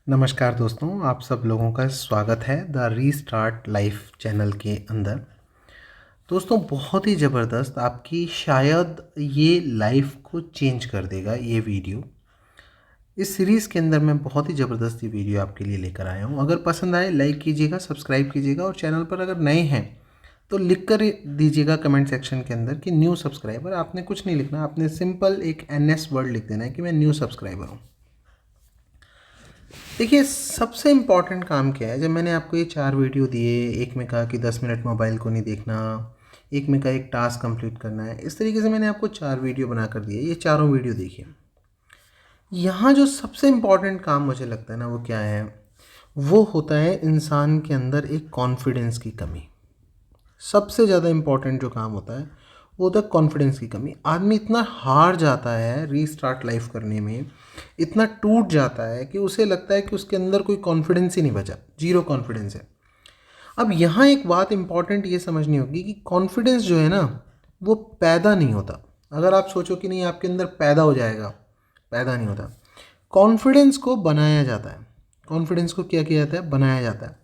नमस्कार दोस्तों, आप सब लोगों का स्वागत है द रीस्टार्ट लाइफ चैनल के अंदर। दोस्तों, बहुत ही ज़बरदस्त आपकी शायद ये लाइफ को चेंज कर देगा ये वीडियो। इस सीरीज़ के अंदर मैं बहुत ही ज़बरदस्त ये वीडियो आपके लिए लेकर आया हूँ। अगर पसंद आए लाइक कीजिएगा, सब्सक्राइब कीजिएगा और चैनल पर अगर नए हैं तो लिख कर दीजिएगा कमेंट सेक्शन के अंदर कि न्यू सब्सक्राइबर। आपने कुछ नहीं लिखना, आपने सिंपल एक NS वर्ड लिख देना है कि मैं न्यू सब्सक्राइबर हूँ। देखिए, सबसे इम्पॉर्टेंट काम क्या है। जब मैंने आपको ये 4 वीडियो दिए, एक में कहा कि 10 मिनट मोबाइल को नहीं देखना, एक में कहा एक टास्क कंप्लीट करना है, इस तरीके से मैंने आपको 4 वीडियो बना कर दिए। ये चारों वीडियो देखिए। यहाँ जो सबसे इम्पॉर्टेंट काम मुझे लगता है ना, वो क्या है, वो होता है इंसान के अंदर एक कॉन्फिडेंस की कमी। सबसे ज़्यादा इम्पॉर्टेंट जो काम होता है वो होता है कॉन्फिडेंस की कमी। आदमी इतना हार जाता है रीस्टार्ट लाइफ करने में, इतना टूट जाता है कि उसे लगता है कि उसके अंदर कोई कॉन्फिडेंस ही नहीं बचा, जीरो कॉन्फिडेंस है। अब यहाँ एक बात इम्पॉर्टेंट ये समझनी होगी कि कॉन्फिडेंस जो है ना, वो पैदा नहीं होता। अगर आप सोचो कि नहीं आपके अंदर पैदा हो जाएगा, पैदा नहीं होता। कॉन्फिडेंस को बनाया जाता है। कॉन्फिडेंस को क्या किया जाता है? बनाया जाता है।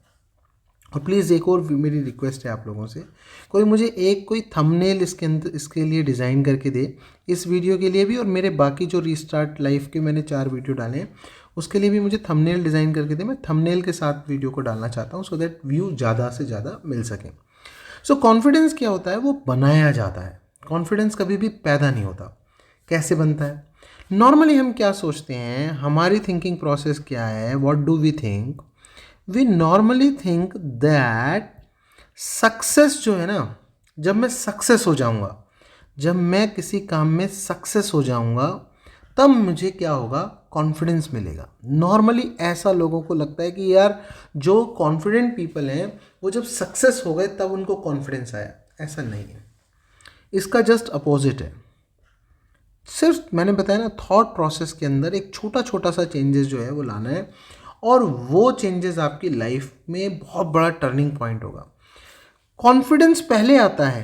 और प्लीज़ एक और मेरी रिक्वेस्ट है आप लोगों से, कोई मुझे कोई थंबनेल इसके अंदर इसके लिए डिज़ाइन करके दे, इस वीडियो के लिए भी और मेरे बाकी जो रीस्टार्ट लाइफ के मैंने 4 वीडियो डाले हैं उसके लिए भी मुझे थंबनेल डिज़ाइन करके दे। मैं थंबनेल के साथ वीडियो को डालना चाहता हूँ सो दैट व्यू ज़्यादा से ज़्यादा मिल सके। सो कॉन्फिडेंस क्या होता है? वो बनाया जाता है। कॉन्फिडेंस कभी भी पैदा नहीं होता। कैसे बनता है? नॉर्मली हम क्या सोचते हैं, हमारी थिंकिंग प्रोसेस क्या है, what do we think? We normally think that success जो है ना, जब मैं सक्सेस हो जाऊंगा, जब मैं किसी काम में सक्सेस हो जाऊंगा, तब मुझे क्या होगा? कॉन्फिडेंस मिलेगा। नॉर्मली ऐसा लोगों को लगता है कि यार जो कॉन्फिडेंट पीपल हैं वो जब सक्सेस हो गए तब उनको कॉन्फिडेंस आया। ऐसा नहीं है, इसका जस्ट अपोजिट है। सिर्फ मैंने बताया ना, थॉट प्रोसेस के अंदर एक छोटा छोटा सा चेंजेस जो है वो लाना है और वो चेंजेस आपकी लाइफ में बहुत बड़ा टर्निंग पॉइंट होगा। कॉन्फिडेंस पहले आता है,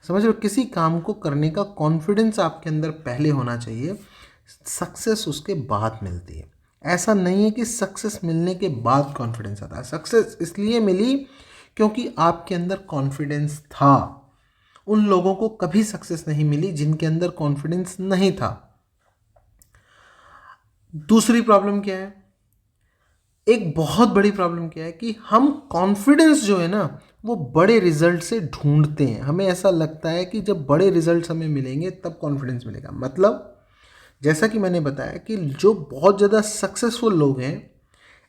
समझ रहे हो? किसी काम को करने का कॉन्फिडेंस आपके अंदर पहले होना चाहिए, सक्सेस उसके बाद मिलती है। ऐसा नहीं है कि सक्सेस मिलने के बाद कॉन्फिडेंस आता है। सक्सेस इसलिए मिली क्योंकि आपके अंदर कॉन्फिडेंस था। उन लोगों को कभी सक्सेस नहीं मिली जिनके अंदर कॉन्फिडेंस नहीं था। दूसरी प्रॉब्लम क्या है? एक बहुत बड़ी प्रॉब्लम क्या है कि हम कॉन्फिडेंस जो है ना, वो बड़े रिजल्ट से ढूंढते हैं। हमें ऐसा लगता है कि जब बड़े रिजल्ट हमें मिलेंगे तब कॉन्फिडेंस मिलेगा। मतलब जैसा कि मैंने बताया कि जो बहुत ज़्यादा सक्सेसफुल लोग हैं,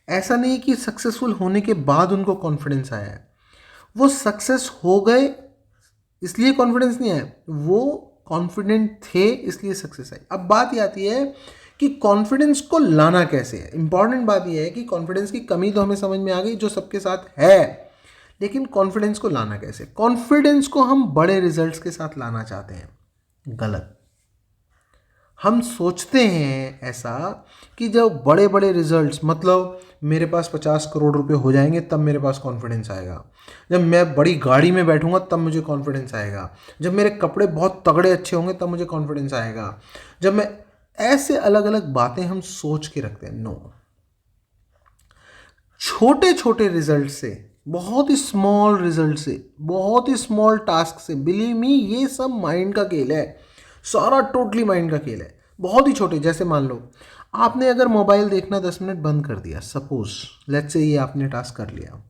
ऐसा नहीं कि सक्सेसफुल होने के बाद उनको कॉन्फिडेंस आया है। वो सक्सेस हो गए इसलिए कॉन्फिडेंस नहीं आया, वो कॉन्फिडेंट थे इसलिए सक्सेस आई। अब बात ये आती है कि कॉन्फिडेंस को लाना कैसे है। इंपॉर्टेंट बात यह है कि कॉन्फिडेंस की कमी तो हमें समझ में आ गई जो सबके साथ है, लेकिन कॉन्फिडेंस को लाना कैसे? कॉन्फिडेंस को हम बड़े रिजल्ट्स के साथ लाना चाहते हैं। गलत। हम सोचते हैं ऐसा कि जब बड़े बड़े रिजल्ट्स, मतलब मेरे पास 50 करोड़ रुपए हो जाएंगे तब मेरे पास कॉन्फिडेंस आएगा, जब मैं बड़ी गाड़ी में बैठूंगा तब मुझे कॉन्फिडेंस आएगा, जब मेरे कपड़े बहुत तगड़े अच्छे होंगे तब मुझे कॉन्फिडेंस आएगा, जब मैं, ऐसे अलग अलग बातें हम सोच के रखते हैं। नो, छोटे छोटे रिजल्ट से, बहुत ही स्मॉल रिजल्ट से, बहुत ही स्मॉल टास्क से, बिलीव मी ये सब माइंड का खेल है। सारा टोटली माइंड का खेल है। बहुत ही छोटे, जैसे मान लो आपने अगर मोबाइल देखना 10 मिनट बंद कर दिया, सपोज लेट्स से ये आपने टास्क कर लिया।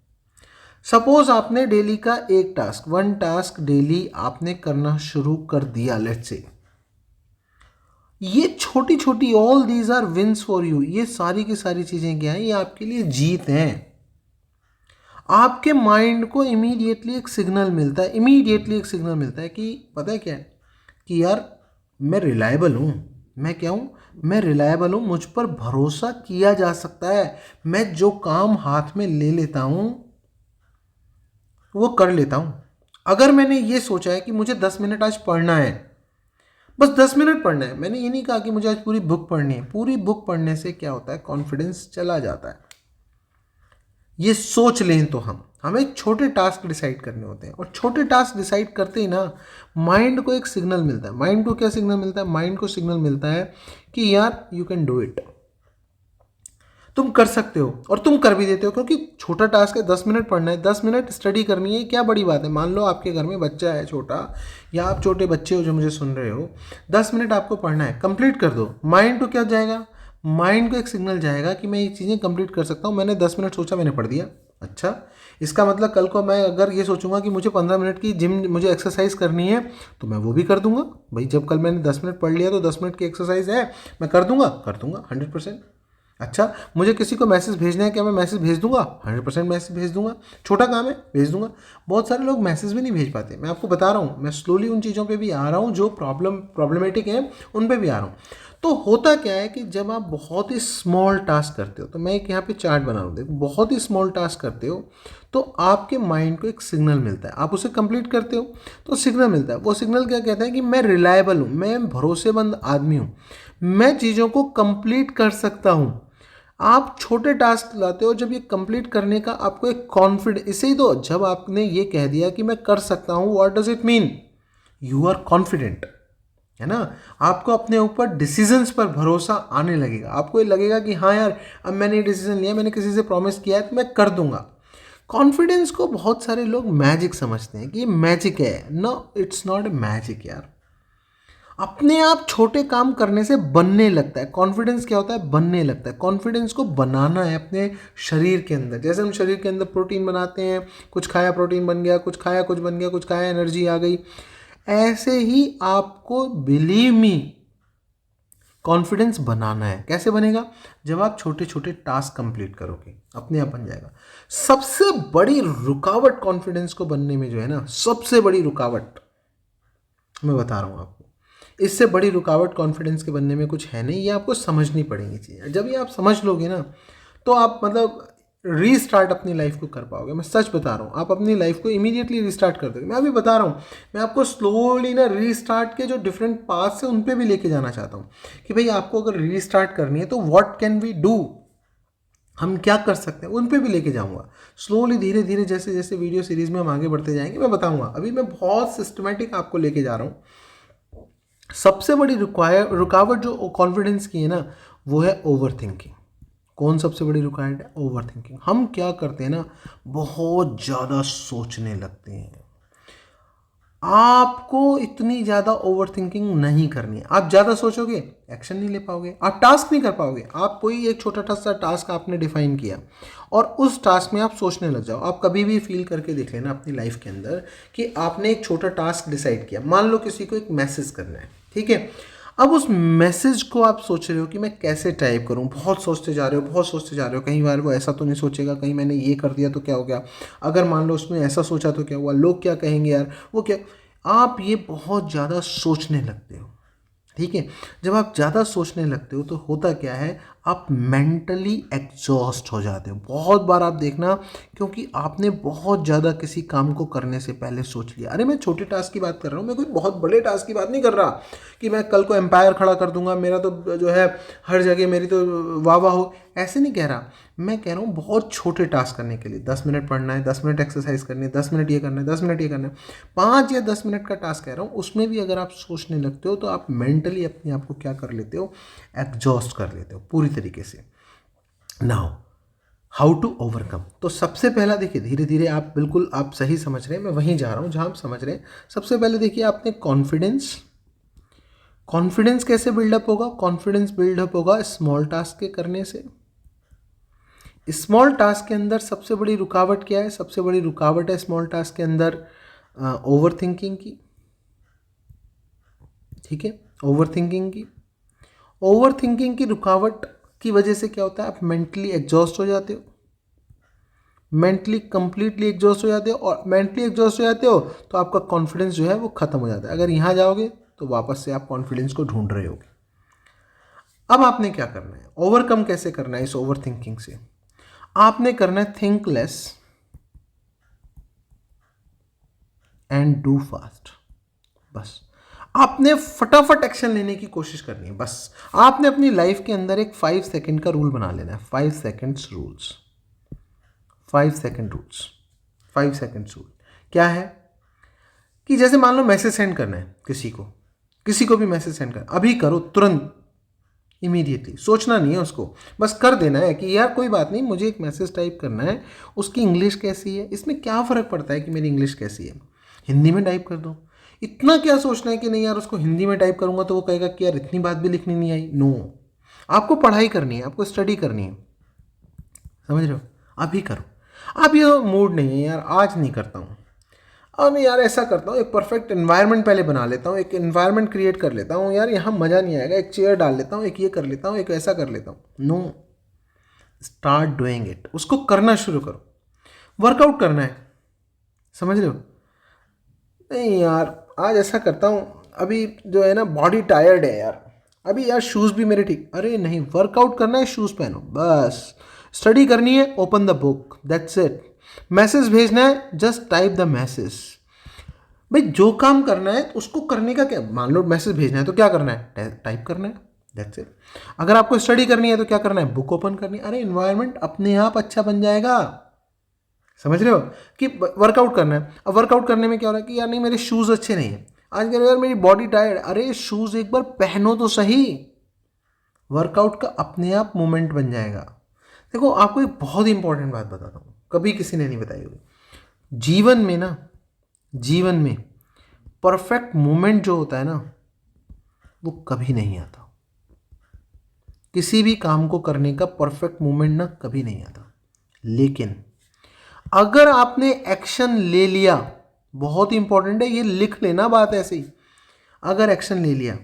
सपोज आपने डेली का एक टास्क, 1 टास्क डेली आपने करना शुरू कर दिया, लेट्स से ये छोटी छोटी, all these are wins for you. ये सारी की सारी चीजें क्या है? ये आपके लिए जीत हैं। आपके माइंड को इमीडिएटली एक सिग्नल मिलता है, इमीडिएटली एक सिग्नल मिलता है कि पता है क्या है, कि यार मैं रिलायबल हूँ। मैं क्या हूँ? मैं रिलायबल हूँ, मुझ पर भरोसा किया जा सकता है। मैं जो काम हाथ में ले लेता हूँ वो कर लेता हूँ। अगर मैंने ये सोचा है कि मुझे 10 मिनट आज पढ़ना है, बस 10 मिनट पढ़ना है, मैंने ये नहीं कहा कि मुझे आज पूरी बुक पढ़नी है। पूरी बुक पढ़ने से क्या होता है? कॉन्फिडेंस चला जाता है। ये सोच लें तो हमें छोटे टास्क डिसाइड करने होते हैं, और छोटे टास्क डिसाइड करते ही ना माइंड को एक सिग्नल मिलता है। माइंड को क्या सिग्नल मिलता है? माइंड को सिग्नल मिलता है कि यार यू कैन डू इट। तुम कर सकते हो और तुम कर भी देते हो, क्योंकि छोटा टास्क है, 10 मिनट पढ़ना है, 10 मिनट स्टडी करनी है, क्या बड़ी बात है। मान लो आपके घर में बच्चा है छोटा, या आप छोटे बच्चे हो जो मुझे सुन रहे हो, 10 मिनट आपको पढ़ना है, कंप्लीट कर दो। माइंड को क्या जाएगा, माइंड को एक सिग्नल जाएगा कि मैं ये चीज़ें कंप्लीट कर सकता हूँ, मैंने 10 मिनट सोचा, मैंने पढ़ दिया। अच्छा, इसका मतलब कल को मैं अगर ये सोचूंगा कि मुझे 15 मिनट की जिम, मुझे एक्सरसाइज करनी है, तो मैं वो भी कर दूंगा भाई। जब कल मैंने 10 मिनट पढ़ लिया तो 10 मिनट की एक्सरसाइज है, मैं कर दूंगा 100%। अच्छा, मुझे किसी को मैसेज भेजना है, क्या मैं मैसेज भेज दूंगा? 100% मैसेज भेज दूंगा। छोटा काम है, भेज दूंगा। बहुत सारे लोग मैसेज भी नहीं भेज पाते। मैं आपको बता रहा हूँ, मैं स्लोली उन चीज़ों पे भी आ रहा हूँ जो प्रॉब्लमेटिक हैं, उन पे भी आ रहा हूँ। तो होता क्या है कि जब आप बहुत ही स्मॉल टास्क करते हो, तो मैं एक यहाँ पे चार्ट बना रहा हूँ, देखो, बहुत ही स्मॉल टास्क करते हो तो आपके माइंड को एक सिग्नल मिलता है, आप उसे कंप्लीट करते हो तो सिग्नल मिलता है। वो सिग्नल क्या कहता है कि मैं रिलायबल हूँ, मैं भरोसेमंद आदमी हूँ, मैं चीज़ों को कंप्लीट कर सकता हूँ। आप छोटे टास्क लाते हो, जब ये कंप्लीट करने का आपको एक कॉन्फिडेंस, इसे ही तो, जब आपने ये कह दिया कि मैं कर सकता हूँ, what does it mean? You are confident, है ना। आपको अपने ऊपर डिसीजंस पर भरोसा आने लगेगा, आपको ये लगेगा कि हाँ यार, अब मैंने ये डिसीजन लिया, मैंने किसी से प्रॉमिस किया है तो मैं कर दूंगा। कॉन्फिडेंस को बहुत सारे लोग मैजिक समझते हैं कि ये मैजिक है। No, it's not a magic यार। अपने आप छोटे काम करने से बनने लगता है। कॉन्फिडेंस क्या होता है? बनने लगता है। कॉन्फिडेंस को बनाना है अपने शरीर के अंदर। जैसे हम शरीर के अंदर प्रोटीन बनाते हैं, कुछ खाया प्रोटीन बन गया, कुछ खाया कुछ बन गया, कुछ खाया एनर्जी आ गई। ऐसे ही आपको, बिलीव मी, कॉन्फिडेंस बनाना है। कैसे बनेगा? जब आप छोटे छोटे टास्क कंप्लीट करोगे, अपने आप बन जाएगा। सबसे बड़ी रुकावट कॉन्फिडेंस को बनने में जो है ना, सबसे बड़ी रुकावट मैं बता रहा हूँ आपको, इससे बड़ी रुकावट कॉन्फिडेंस के बनने में कुछ है नहीं। ये आपको समझनी पड़ेंगी चीज़ें। जब ये आप समझ लोगे ना, तो आप मतलब रीस्टार्ट अपनी लाइफ को कर पाओगे। मैं सच बता रहा हूँ, आप अपनी लाइफ को इमीडिएटली रीस्टार्ट कर दोगे। मैं अभी बता रहा हूँ, मैं आपको स्लोली ना रीस्टार्ट के जो डिफरेंट पाथ्स हैं उन पे भी लेके जाना चाहता हूँ कि भाई आपको अगर रीस्टार्ट करनी है तो व्हाट कैन वी डू, हम क्या कर सकते हैं, उन पे भी लेके जाऊंगा स्लोली, धीरे धीरे। जैसे जैसे वीडियो सीरीज में हम आगे बढ़ते जाएंगे मैं बताऊंगा। अभी मैं बहुत सिस्टमेटिक आपको लेके जा रहा हूँ। सबसे बड़ी रुकावट जो कॉन्फिडेंस की है ना, वो है ओवर थिंकिंग। कौन सबसे बड़ी रुकावट है? Over thinking. हम क्या करते हैं ना, बहुत ज़्यादा सोचने लगते हैं। आपको इतनी ज़्यादा ओवर थिंकिंग नहीं करनी है। आप ज़्यादा सोचोगे, एक्शन नहीं ले पाओगे, आप टास्क नहीं कर पाओगे। आप कोई एक छोटा सा टास्क आपने डिफाइन किया और उस टास्क में आप सोचने लग जाओ। आप कभी भी फील करके देख लेना अपनी लाइफ के अंदर कि आपने एक छोटा टास्क डिसाइड किया। मान लो किसी को एक मैसेज करना है, ठीक है। अब उस मैसेज को आप सोच रहे हो कि मैं कैसे टाइप करूं, बहुत सोचते जा रहे हो, बहुत सोचते जा रहे हो। कई बार वो ऐसा तो नहीं सोचेगा कहीं मैंने ये कर दिया तो क्या हो गया, अगर मान लो उसने ऐसा सोचा तो क्या हुआ, लोग क्या कहेंगे यार, वो क्या। आप ये बहुत ज़्यादा सोचने लगते हो, ठीक है। जब आप ज़्यादा सोचने लगते हो तो होता क्या है, आप मेंटली एग्जॉस्ट हो जाते हो। बहुत बार आप देखना, क्योंकि आपने बहुत ज़्यादा किसी काम को करने से पहले सोच लिया। अरे मैं छोटे टास्क की बात कर रहा हूँ, मैं कोई बहुत बड़े टास्क की बात नहीं कर रहा कि मैं कल को एम्पायर खड़ा कर दूंगा, मेरा तो जो है हर जगह मेरी तो वाह वाह हो, ऐसे नहीं कह रहा। मैं कह रहा हूँ बहुत छोटे टास्क करने के लिए 10 मिनट पढ़ना है, 10 मिनट एक्सरसाइज करनी है, 10 मिनट ये करना है, 10 मिनट ये करना है, 5 या 10 मिनट का टास्क कह रहा हूँ। उसमें भी अगर आप सोचने लगते हो तो आप मेंटली अपने आप को क्या कर लेते हो, एग्जॉस्ट कर लेते हो पूरी तरीके से। Now how to overcome. तो सबसे पहला देखिए, धीरे धीरे आप बिल्कुल आप सही समझ रहे हैं, मैं वहीं जा रहा हूँ जहाँ आप समझ रहे हैं। सबसे पहले देखिए, आपने कॉन्फिडेंस, कॉन्फिडेंस कैसे बिल्डअप होगा? कॉन्फिडेंस बिल्डअप होगा स्मॉल टास्क के करने से। स्मॉल टास्क के अंदर सबसे बड़ी रुकावट क्या है? सबसे बड़ी रुकावट है स्मॉल टास्क के अंदर ओवर थिंकिंग की, ठीक है, ओवर थिंकिंग की। ओवर थिंकिंग की रुकावट की वजह से क्या होता है, आप मेंटली एग्जॉस्ट हो जाते हो, मेंटली कंप्लीटली एग्जॉस्ट हो जाते हो। और मेंटली एग्जॉस्ट हो जाते हो तो आपका कॉन्फिडेंस जो है वो खत्म हो जाता है। अगर यहाँ जाओगे तो वापस से आप कॉन्फिडेंस को ढूंढ रहे होगे। अब आपने क्या करना है, ओवरकम कैसे करना है इस ओवर थिंकिंग से? आपने करना है think less and do fast. बस आपने फटाफट एक्शन लेने की कोशिश करनी है। बस आपने अपनी लाइफ के अंदर एक 5 सेकंड का रूल बना लेना है। 5 seconds rules, 5 second rules, 5 seconds rule क्या है कि जैसे मान लो मैसेज सेंड करना है किसी को भी मैसेज सेंड करना, अभी करो तुरंत, इमीडिएटली, सोचना नहीं है उसको, बस कर देना है कि यार कोई बात नहीं, मुझे एक मैसेज टाइप करना है, उसकी इंग्लिश कैसी है, इसमें क्या फ़र्क पड़ता है कि मेरी इंग्लिश कैसी है, हिंदी में टाइप कर दो। इतना क्या सोचना है कि नहीं यार उसको हिंदी में टाइप करूँगा तो वो कहेगा कि यार इतनी बात भी लिखनी नहीं आई। नो, आपको पढ़ाई करनी है, आपको स्टडी करनी है, समझ रहे हो, अभी करो। अब ये मूड नहीं है यार, आज नहीं करता हूँ, अब यार ऐसा करता हूँ, एक परफेक्ट एनवायरनमेंट पहले बना लेता हूँ, एक एनवायरनमेंट क्रिएट कर लेता हूँ, यार यहाँ मज़ा नहीं आएगा, एक चेयर डाल लेता हूँ, एक ये कर लेता हूँ, एक ऐसा कर लेता हूँ। नो, स्टार्ट डूइंग इट, उसको करना शुरू करो। वर्कआउट करना है, समझ रहे हो, नहीं यार आज ऐसा करता हूँ, अभी जो है ना बॉडी टायर्ड है यार, अभी यार शूज़ भी मेरे ठीक, अरे नहीं, वर्कआउट करना है, शूज़ पहनो बस। स्टडी करनी है, open the book, that's it. Message भेजना है, जस्ट टाइप द मैसेज। भाई जो काम करना है उसको करने का क्या, मान लो मैसेज भेजना है तो क्या करना है, टाइप करना है, दैट्स इट। अगर आपको स्टडी करनी है तो क्या करना है, बुक ओपन करनी है। अरे इन्वायरमेंट अपने आप अच्छा बन जाएगा, समझ रहे हो, कि वर्कआउट करना है। अब वर्कआउट करने में क्या हो रहा है कि यार नहीं मेरे शूज़ अच्छे नहीं हैं, आज कह रहे हो यार मेरी बॉडी टायर्ड, अरे शूज़ एक बार पहनो तो सही, वर्कआउट का अपने आप मूवमेंट बन जाएगा। देखो आपको एक बहुत इंपॉर्टेंट बात बताता हूँ, कभी किसी ने नहीं बताई होगी। जीवन में ना, जीवन में परफेक्ट मोमेंट जो होता है ना वो कभी नहीं आता। किसी भी काम को करने का परफेक्ट मोमेंट ना कभी नहीं आता, लेकिन अगर आपने एक्शन ले लिया, बहुत इंपॉर्टेंट है ये, लिख लेना बात ऐसे ही, अगर एक्शन ले लिया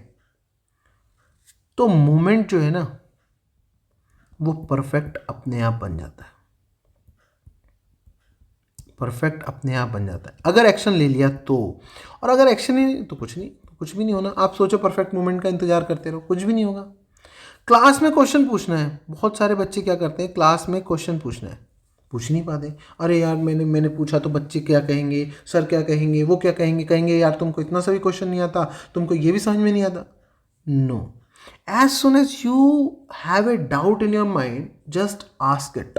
तो मोमेंट जो है ना वो परफेक्ट अपने आप बन जाता है, परफेक्ट अपने आप बन जाता है अगर एक्शन ले लिया तो। और अगर एक्शन ही नहीं तो कुछ नहीं, कुछ भी नहीं होना। आप सोचो परफेक्ट मोमेंट का इंतजार करते रहो, कुछ भी नहीं होगा। क्लास में क्वेश्चन पूछना है, बहुत सारे बच्चे क्या करते हैं, क्लास में क्वेश्चन पूछना है, पूछ नहीं पाते। अरे यार मैंने पूछा तो बच्चे क्या कहेंगे, सर क्या कहेंगे, वो क्या कहेंगे, कहेंगे यार तुमको इतना सा भी क्वेश्चन नहीं आता, तुमको ये भी समझ में नहीं आता। No, as soon as you have a doubt in your mind, just ask it,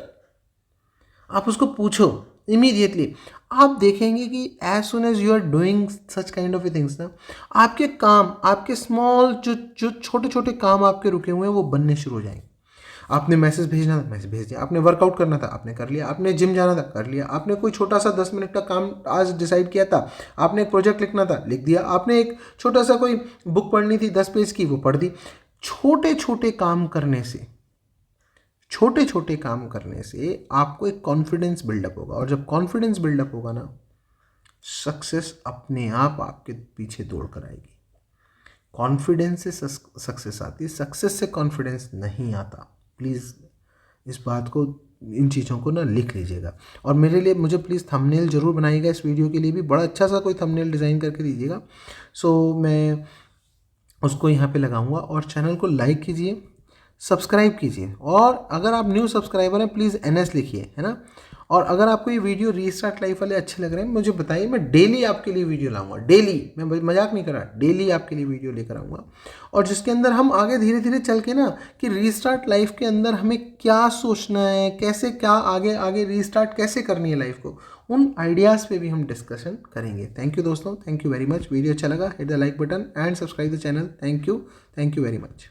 आप उसको पूछो इमीडिएटली। आप देखेंगे कि as soon as you are doing such kind of things ना, आपके काम, आपके स्मॉल जो छोटे छोटे काम आपके रुके हुए हैं वो बनने शुरू हो जाएंगे। आपने मैसेज भेजना था, मैसेज भेज दिया, आपने वर्कआउट करना था, आपने कर लिया, आपने जिम जाना था, कर लिया, आपने कोई छोटा सा 10 मिनट का काम आज डिसाइड किया था, आपने एक प्रोजेक्ट लिखना था, लिख दिया, आपने एक छोटा सा कोई बुक पढ़नी थी 10 पेज की, वो पढ़ दी। छोटे छोटे काम करने से, छोटे छोटे काम करने से आपको एक कॉन्फिडेंस बिल्डअप होगा, और जब कॉन्फिडेंस बिल्डअप होगा ना, सक्सेस अपने आप आपके पीछे दौड़ कर आएगी। कॉन्फिडेंस से सक्सेस आती है, सक्सेस से कॉन्फिडेंस नहीं आता। प्लीज़ इस बात को, इन चीज़ों को ना लिख लीजिएगा। और मेरे लिए, मुझे प्लीज़ थंबनेल ज़रूर बनाइएगा, इस वीडियो के लिए भी बड़ा अच्छा सा कोई थंबनेल डिज़ाइन करके दीजिएगा। सो मैं उसको यहाँ पे लगाऊंगा। और चैनल को लाइक कीजिए, सब्सक्राइब कीजिए, और अगर आप न्यू सब्सक्राइबर हैं प्लीज़ NS लिखिए, है ना। और अगर आपको ये वीडियो रीस्टार्ट लाइफ वाले अच्छे लग रहे हैं, मुझे बताइए, मैं डेली आपके लिए वीडियो लाऊंगा, डेली, मैं मजाक नहीं कर रहा, डेली आपके लिए वीडियो लेकर आऊँगा। और जिसके अंदर हम आगे धीरे धीरे चल के ना, कि रीस्टार्ट लाइफ के अंदर हमें क्या सोचना है, कैसे क्या आगे आगे रीस्टार्ट कैसे करनी है लाइफ को, उन आइडियाज़ पे भी हम डिस्कशन करेंगे। थैंक यू दोस्तों, thank you very much. Video अच्छा लगा, hit the like button and subscribe the channel. Thank you very much.